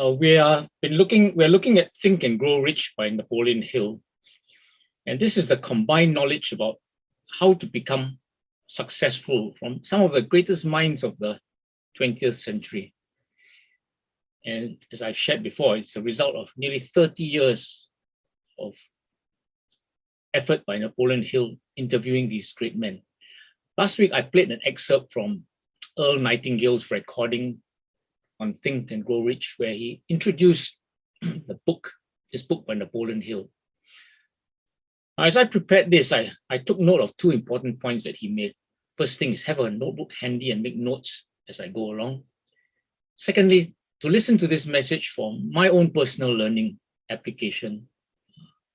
we're looking at Think and Grow Rich by Napoleon Hill. And this is the combined knowledge about how to become successful from some of the greatest minds of the 20th century. And as I've shared before, it's a result of nearly 30 years of effort by Napoleon Hill interviewing these great men. Last week, I played an excerpt from Earl Nightingale's recording on Think and Grow Rich, where he introduced this book by Napoleon Hill. As I prepared this, I took note of two important points that he made. First thing is have a notebook handy and make notes as I go along. Secondly, to listen to this message for my own personal learning, application,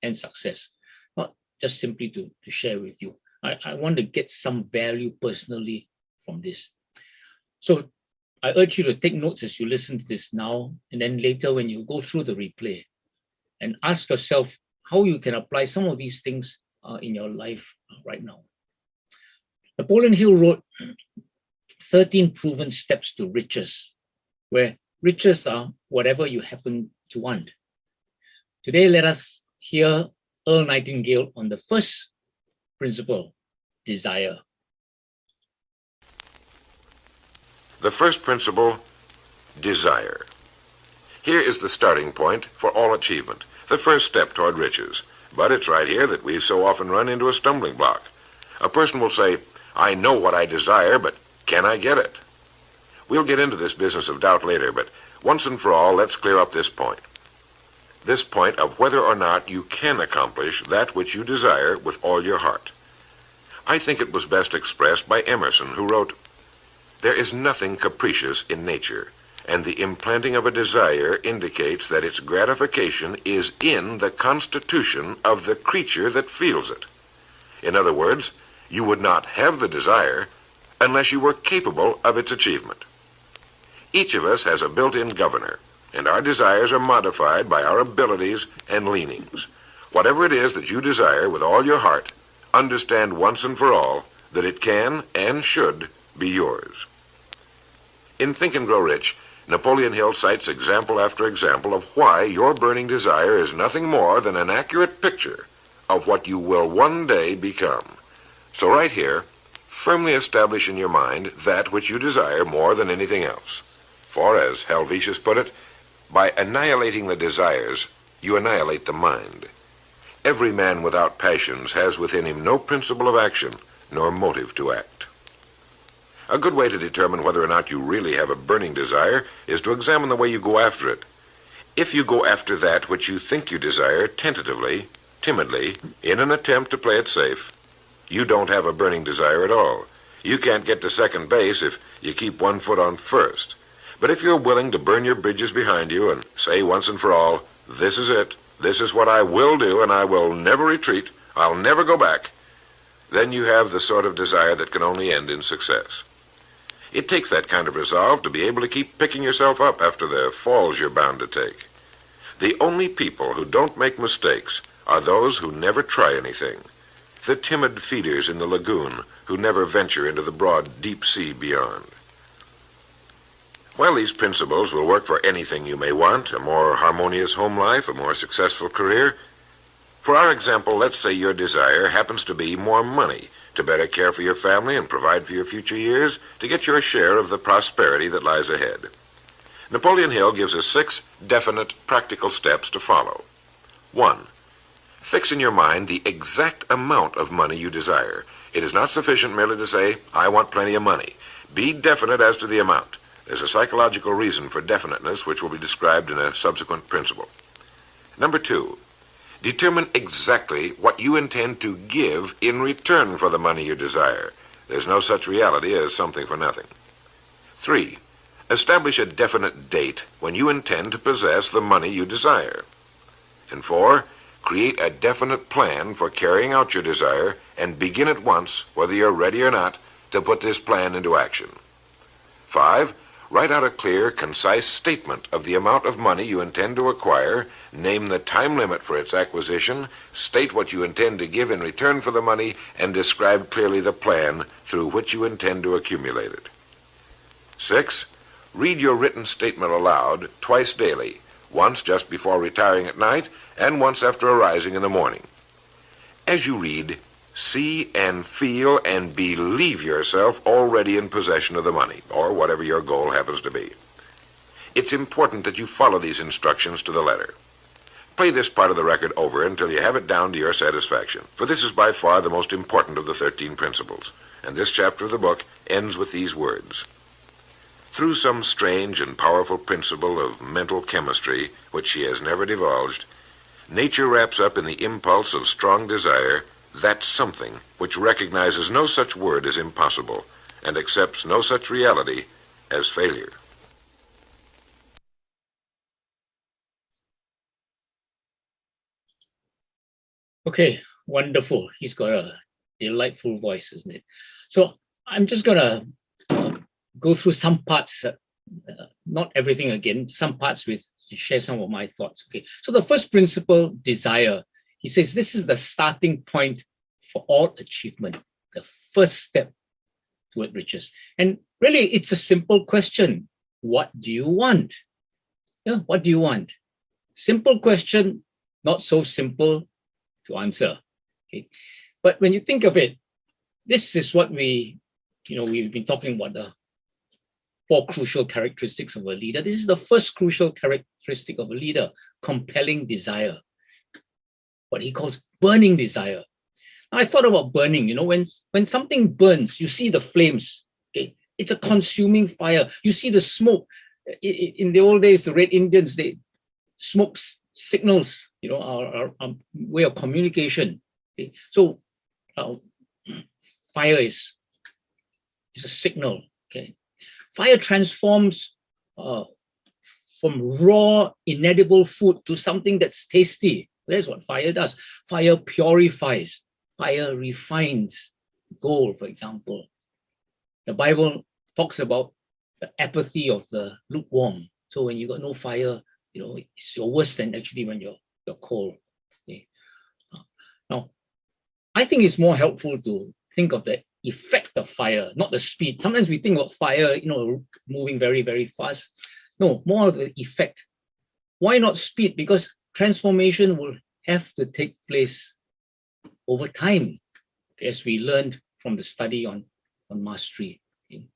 and success, not just simply to share with you. I want to get some value personally from this. So I urge you to take notes as you listen to this now, and then later when you go through the replay, and ask yourself how you can apply some of these things in your life right now. Napoleon Hill wrote 13 proven steps to riches, where riches are whatever you happen to want. Today, let us hear Earl Nightingale on the first principle, desire. The first principle, desire. Here is the starting point for all achievement, the first step toward riches. But it's right here that we so often run into a stumbling block. A person will say, I know what I desire, but can I get it? We'll get into this business of doubt later, but once and for all, let's clear up this point. This point of whether or not you can accomplish that which you desire with all your heart. I think it was best expressed by Emerson, who wrote, there is nothing capricious in nature, and the implanting of a desire indicates that its gratification is in the constitution of the creature that feels it. In other words, you would not have the desire unless you were capable of its achievement. Each of us has a built-in governor, and our desires are modified by our abilities and leanings. Whatever it is that you desire with all your heart, understand once and for all that it can and should be yours. In Think and Grow Rich, Napoleon Hill cites example after example of why your burning desire is nothing more than an accurate picture of what you will one day become. So right here, firmly establish in your mind that which you desire more than anything else. For, as Helvetius put it, by annihilating the desires, you annihilate the mind. Every man without passions has within him no principle of action, nor motive to act. A good way to determine whether or not you really have a burning desire is to examine the way you go after it. If you go after that which you think you desire tentatively, timidly, in an attempt to play it safe, you don't have a burning desire at all. You can't get to second base if you keep one foot on first. But if you're willing to burn your bridges behind you and say once and for all, this is it, this is what I will do, and I will never retreat, I'll never go back, then you have the sort of desire that can only end in success. It takes that kind of resolve to be able to keep picking yourself up after the falls you're bound to take. The only people who don't make mistakes are those who never try anything. The timid feeders in the lagoon who never venture into the broad, deep sea beyond. While these principles will work for anything you may want, a more harmonious home life, a more successful career, for our example, let's say your desire happens to be more money, to better care for your family and provide for your future years, to get your share of the prosperity that lies ahead. Napoleon Hill gives us 6 definite, practical steps to follow. 1. Fix in your mind the exact amount of money you desire. It is not sufficient merely to say, I want plenty of money. Be definite as to the amount. There's a psychological reason for definiteness, which will be described in a subsequent principle. Number 2. Determine exactly what you intend to give in return for the money you desire. There's no such reality as something for nothing. 3. Establish a definite date when you intend to possess the money you desire. And 4. Create a definite plan for carrying out your desire and begin at once, whether you're ready or not, to put this plan into action. 5. Write out a clear, concise statement of the amount of money you intend to acquire, name the time limit for its acquisition, state what you intend to give in return for the money, and describe clearly the plan through which you intend to accumulate it. 6. Read your written statement aloud twice daily, once just before retiring at night and once after arising in the morning. As you read, see and feel and believe yourself already in possession of the money, or whatever your goal happens to be. It's important that you follow these instructions to the letter. Play this part of the record over until you have it down to your satisfaction, for this is by far the most important of the 13 principles, and this chapter of the book ends with these words. Through some strange and powerful principle of mental chemistry, which she has never divulged, nature wraps up in the impulse of strong desire that something which recognizes no such word as impossible and accepts no such reality as failure. Okay, wonderful. He's got a delightful voice, isn't it? So I'm just gonna go through some parts, not everything again, some parts with share some of my thoughts. Okay, so the first principle, desire. He says this is the starting point for all achievement, the first step toward riches. And really, it's a simple question. What do you want? Yeah, what do you want? Simple question, not so simple to answer. Okay, but when you think of it, this is what we've been talking about, the 4 crucial characteristics of a leader. This is the first crucial characteristic of a leader, compelling desire, what he calls burning desire. Now, I thought about burning, when something burns, you see the flames, okay? It's a consuming fire. You see the smoke. In the old days, the Red Indians, smoke signals, our way of communication. Okay? So fire is a signal. Okay, fire transforms from raw, inedible food to something that's tasty. That's what fire does. Fire purifies. Fire refines gold, for example. The Bible talks about the apathy of the lukewarm. So when you got no fire, it's worse than actually when you're cold. Okay. Now, I think it's more helpful to think of the effect of fire, not the speed. Sometimes we think about fire, moving very, very fast. No, more of the effect. Why not speed? Because transformation will have to take place over time, as we learned from the study on mastery. Okay.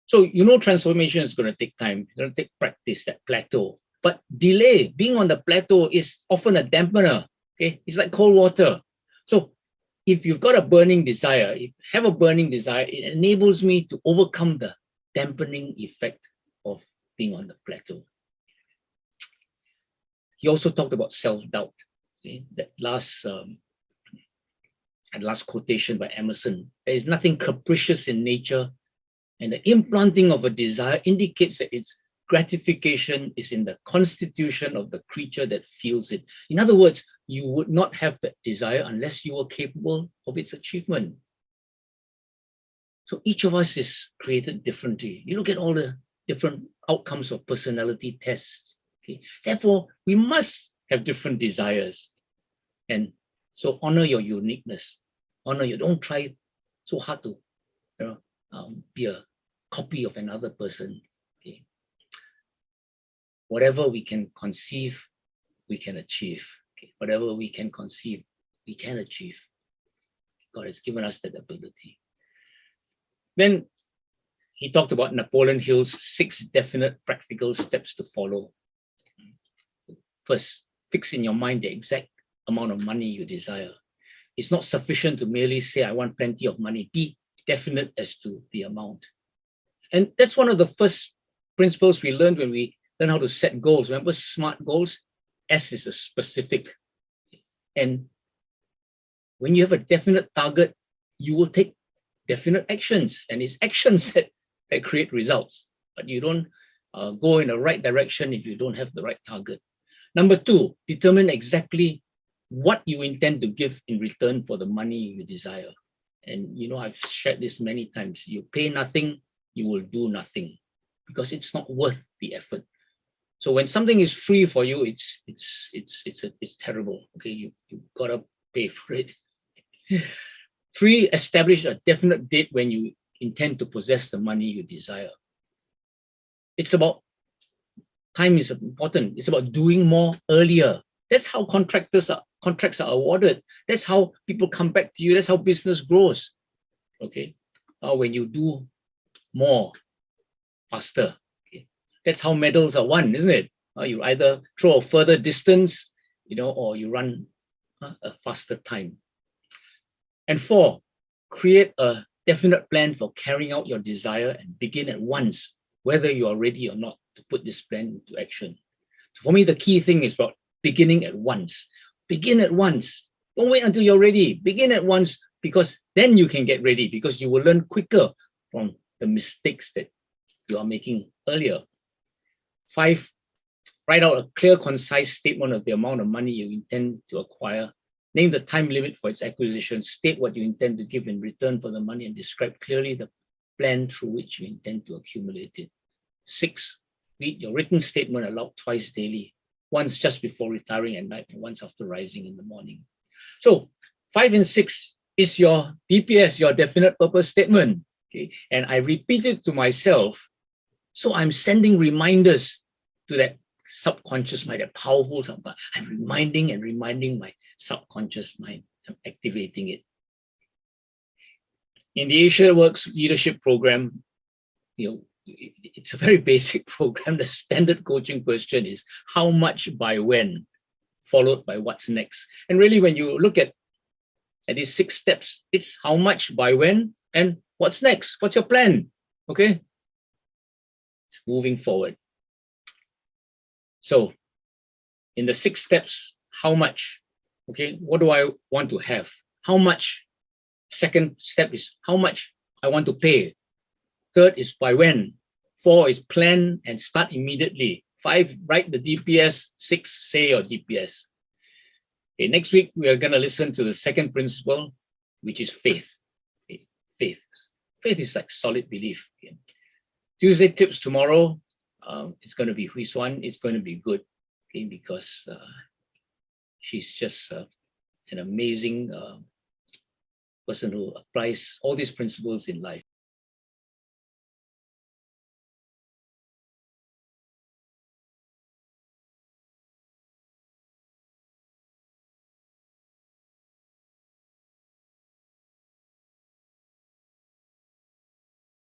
So transformation is going to take time. It's going to take practice, that plateau. But delay, being on the plateau, is often a dampener. Okay, it's like cold water. So if you've got a burning desire, if you have a burning desire, it enables me to overcome the dampening effect of being on the plateau. He also talked about self-doubt. Okay? That last quotation by Emerson. There is nothing capricious in nature, and the implanting of a desire indicates that its gratification is in the constitution of the creature that feels it. In other words, you would not have that desire unless you were capable of its achievement. So each of us is created differently. You look at all the different outcomes of personality tests. Okay? Therefore, we must have different desires. And so honor your uniqueness. Don't try so hard to be a copy of another person. Okay? Whatever we can conceive, we can achieve. Okay? Whatever we can conceive, we can achieve. God has given us that ability. Then he talked about Napoleon Hill's 6 definite practical steps to follow. First, fix in your mind the exact amount of money you desire. It's not sufficient to merely say, I want plenty of money. Be definite as to the amount. And that's one of the first principles we learned when we learn how to set goals. Remember, SMART goals? S is a specific. And when you have a definite target, you will take definite actions. And it's actions that create results. But you don't go in the right direction if you don't have the right target. Number 2, determine exactly what you intend to give in return for the money you desire. And I've shared this many times. You pay nothing, you will do nothing, because it's not worth the effort. So when something is free for you, it's terrible. Okay, you gotta pay for it. 3, establish a definite date when you intend to possess the money you desire. It's about time is important. It's about doing more earlier. That's how contracts are awarded. That's how people come back to you. That's how business grows. Okay, when you do more faster. Okay, that's how medals are won, isn't it? You either throw a further distance, or you run a faster time. And 4, create a definite plan for carrying out your desire and begin at once, whether you are ready or not to put this plan into action. So for me, the key thing is about beginning at once. Begin at once. Don't wait until you're ready. Begin at once, because then you can get ready, because you will learn quicker from the mistakes that you are making earlier. 5, write out a clear, concise statement of the amount of money you intend to acquire. Name the time limit for its acquisition. State what you intend to give in return for the money, and describe clearly the plan through which you intend to accumulate it. 6, read your written statement aloud twice daily, once just before retiring at night and once after rising in the morning. So 5 and 6 is your DPS, your definite purpose statement. Okay, and I repeat it to myself. So I'm sending reminders to that subconscious mind, that powerful subconscious. I'm reminding my subconscious mind. I'm activating it. In the Asia Works Leadership Program, it's a very basic program. The standard coaching question is how much by when, followed by what's next. And really, when you look at these 6 steps, it's how much by when and what's next. What's your plan? Okay, it's moving forward. So in the 6 steps, how much? Okay, what do I want to have? How much? Second step is how much I want to pay. 3rd is by when. 4 is plan and start immediately. 5, write the DPS. 6, say your DPS. Okay, next week, we are going to listen to the 2nd principle, which is faith. Okay, faith. Faith is like solid belief. Okay. Tuesday tips tomorrow. It's going to be Hui Swan. It's going to be good, okay, because she's just an amazing person who applies all these principles in life.